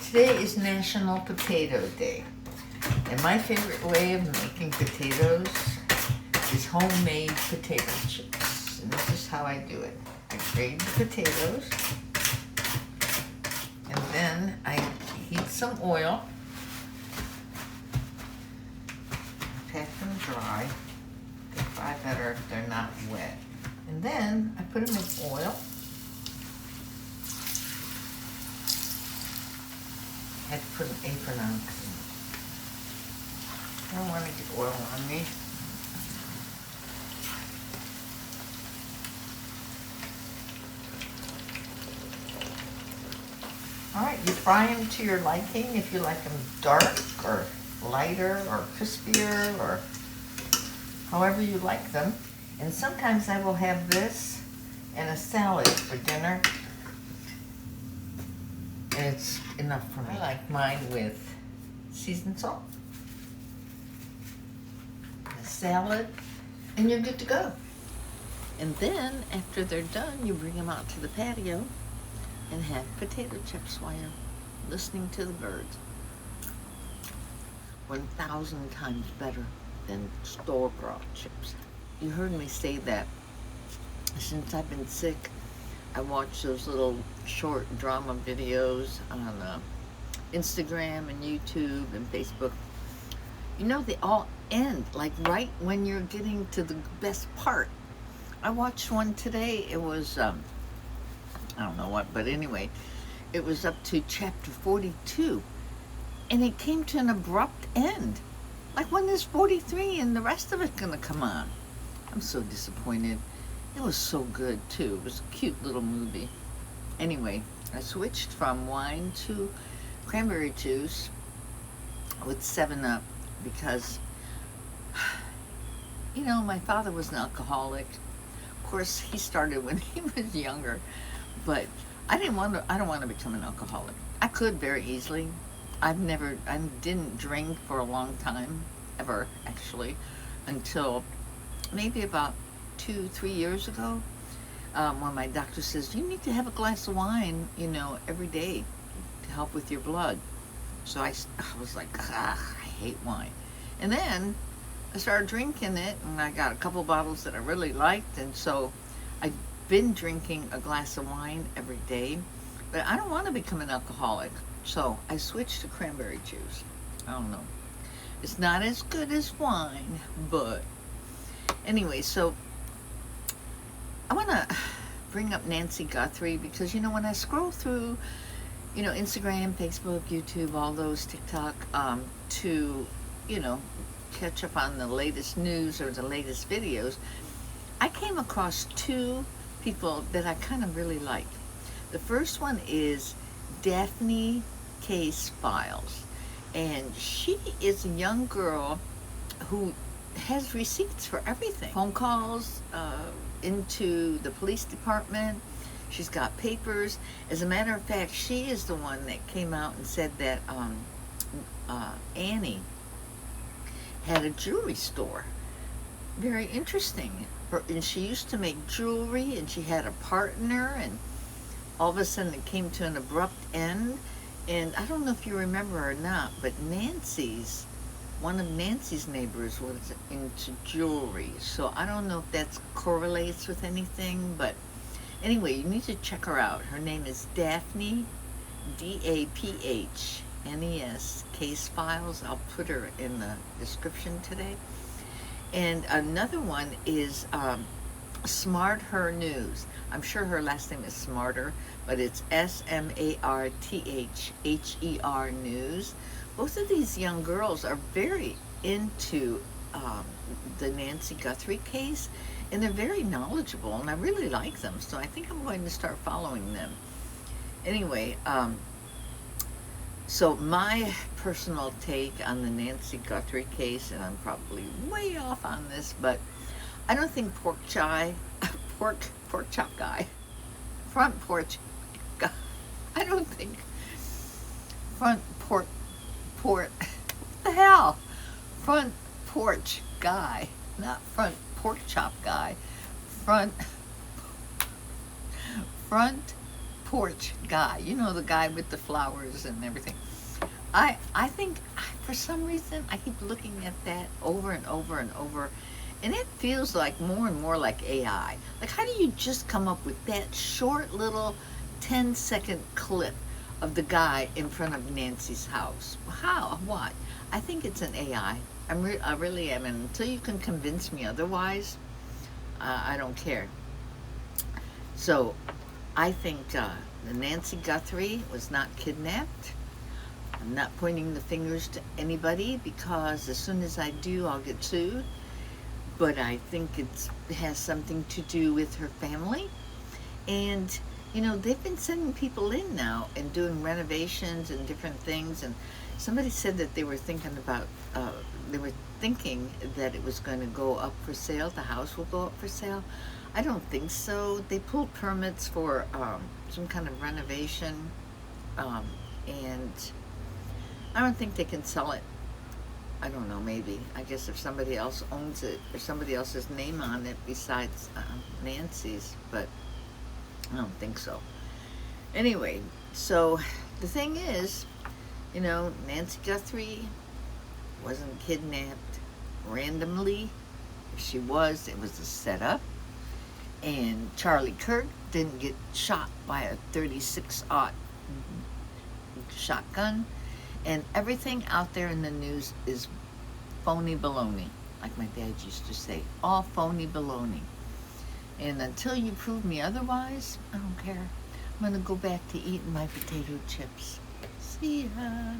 Today is National Potato Day, and my favorite way of making potatoes is homemade potato chips. And this is how I do it. I grate the potatoes, and then I heat some oil, pat them dry. They fry better if they're not wet. And then I put them in oil. I had to put an apron on because I don't want to get oil on me. Alright, you fry them to your liking, if you like them dark or lighter or crispier or however you like them. And sometimes I will have this and a salad for dinner. And it's enough for me. I like mine with seasoned salt, a salad, and you're good to go. And then, after they're done, you bring them out to the patio and have potato chips while you're listening to the birds. 1,000 times better than store-bought chips. You heard me say that since I've been sick, I watch those little short drama videos on Instagram and YouTube and Facebook. You know, they all end like right when you're getting to the best part. I watched one today. It was, I don't know what, but anyway, it was up to chapter 42. And it came to an abrupt end. Like when there's 43 and the rest of it's gonna come on. I'm so disappointed. It was so good too. It was a cute little movie. Anyway, I switched from wine to cranberry juice with 7-Up because, you know, my father was an alcoholic. Of course, he started when he was younger, but I don't want to become an alcoholic. I could very easily. I didn't drink for a long time, ever actually, until maybe about 2-3 years ago, when my doctor says you need to have a glass of wine, you know, every day to help with your blood. So I was like, I hate wine. And then I started drinking it, and I got a couple bottles that I really liked, and so I've been drinking a glass of wine every day. But I don't want to become an alcoholic, so I switched to cranberry juice. I don't know. It's not as good as wine, but anyway, so I want to bring up Nancy Guthrie because, you know, when I scroll through, you know, Instagram, Facebook, YouTube, all those, TikTok, to, you know, catch up on the latest news or the latest videos, I came across 2 people that I kind of really like. The first one is Daphne Case Files, and she is a young girl who has receipts for everything. Phone calls into the police department. She's got papers. As a matter of fact, she is the one that came out and said that Annie had a jewelry store. Very interesting. And she used to make jewelry, and she had a partner, and all of a sudden it came to an abrupt end. And I don't know if you remember or not, but one of Nancy's neighbors was into jewelry. So I don't know if that correlates with anything, but anyway, you need to check her out. Her name is Daphne, Daphnes, Case Files. I'll put her in the description today. And another one is Smart Her News. I'm sure her last name is Smarter, but it's SMARTHHER News. Both of these young girls are very into the Nancy Guthrie case, and they're very knowledgeable, and I really like them, so I think I'm going to start following them. Anyway, so my personal take on the Nancy Guthrie case, and I'm probably way off on this, but I don't think pork chop guy, front porch guy, I don't think front porch, what the hell, front porch guy, not front pork chop guy, front porch guy. You know, the guy with the flowers and everything. I think for some reason I keep looking at that over and over and over, and it feels like more and more like AI. Like, how do you just come up with that short little 10-second clip of the guy in front of Nancy's house? How? What? I think it's an AI. I really am, and until you can convince me otherwise, I don't care. So, I think Nancy Guthrie was not kidnapped. I'm not pointing the fingers to anybody because as soon as I do, I'll get sued. But I think it has something to do with her family. And, you know, they've been sending people in now and doing renovations and different things. And somebody said that they were thinking about, they were thinking that it was going to go up for sale. The house will go up for sale. I don't think so. They pulled permits for some kind of renovation. And I don't think they can sell it. I don't know, maybe. I guess if somebody else owns it, or somebody else's name on it besides Nancy's, but I don't think so. Anyway, so the thing is, you know, Nancy Guthrie wasn't kidnapped randomly. If she was, it was a setup. And Charlie Kirk didn't get shot by a 36-aught shotgun. And everything out there in the news is phony baloney, like my dad used to say, all phony baloney. And until you prove me otherwise, I don't care. I'm going to go back to eating my potato chips. See ya.